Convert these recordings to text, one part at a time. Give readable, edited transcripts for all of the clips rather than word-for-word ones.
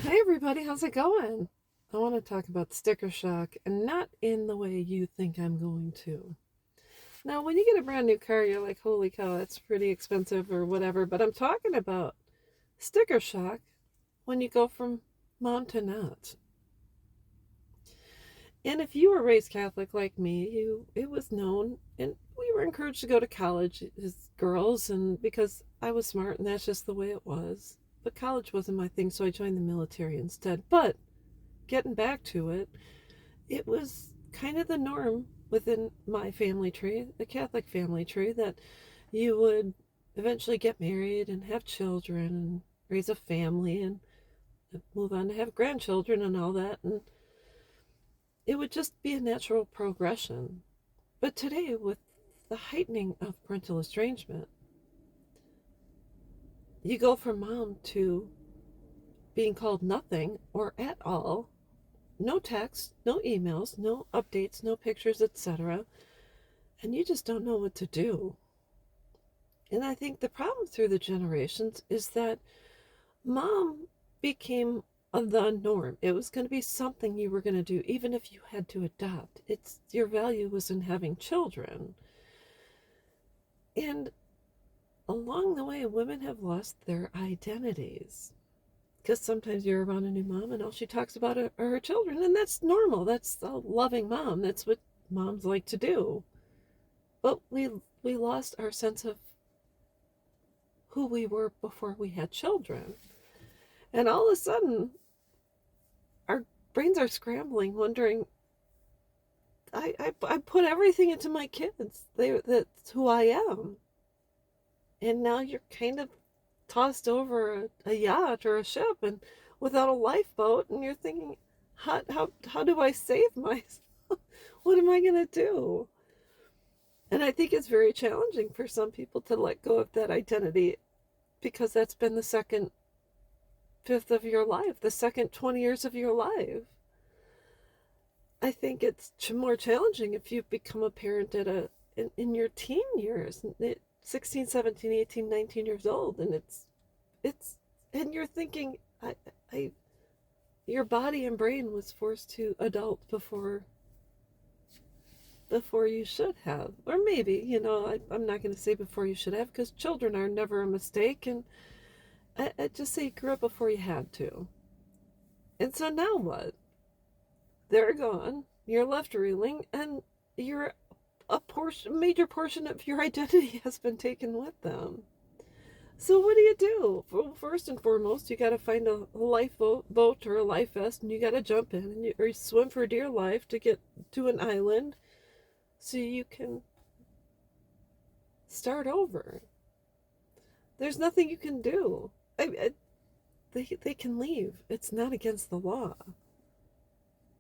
Hi, everybody. How's it going? I want to talk about sticker shock and not in the way you think I'm going to. Now, when you get a brand new car, you're like, holy cow, that's pretty expensive or whatever. But I'm talking about sticker shock when you go from mom to not. And if you were raised Catholic like me, it was known, and we were encouraged to go to college as girls, and because I was smart, and that's just the way it was. But college wasn't my thing, so I joined the military instead. But getting back to it, it was kind of the norm within my family tree, the Catholic family tree, that you would eventually get married and have children and raise a family and move on to have grandchildren and all that. And it would just be a natural progression. But today, with the heightening of parental estrangement, you go from mom to being called nothing or at all, no text, no emails, no updates, no pictures, etc. And you just don't know what to do. And I think the problem through the generations is that mom became the norm. It was going to be something you were going to do, even if you had to adopt. It's your value was in having children. And along the way, women have lost their identities. Because sometimes you're around a new mom and all she talks about are her children, and that's normal. That's a loving mom. That's what moms like to do. But we lost our sense of who we were before we had children. And all of a sudden, our brains are scrambling, wondering, I put everything into my kids. That's who I am. And now you're kind of tossed over a yacht or a ship and without a lifeboat, and you're thinking, how do I save myself? What am I going to do? And I think it's very challenging for some people to let go of that identity because that's been the second fifth of your life, the second 20 years of your life. I think it's more challenging if you become a parent in your teen years, 16, 17, 18, 19 years old, and it's and you're thinking, I your body and brain was forced to adult before you should have, or maybe, I'm not going to say before you should have, because children are never a mistake, and I just say you grew up before you had to. And so now what? They're gone. You're left reeling, and you're major portion of your identity has been taken with them. So what do you do? Well, first and foremost, you got to find a lifeboat or a life vest, and you got to jump in or you swim for dear life to get to an island, so you can start over. There's nothing you can do. They can leave. It's not against the law.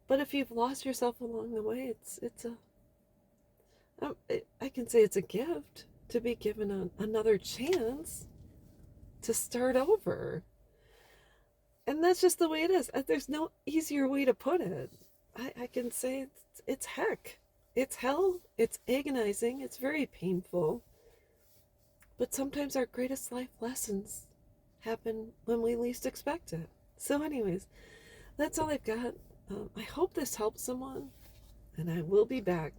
But if you've lost yourself along the way, it's a I can say it's a gift to be given another chance to start over. And that's just the way it is. There's no easier way to put it. I can say it's heck. It's hell. It's agonizing. It's very painful. But sometimes our greatest life lessons happen when we least expect it. So, anyways, that's all I've got. I hope this helps someone, and I will be back.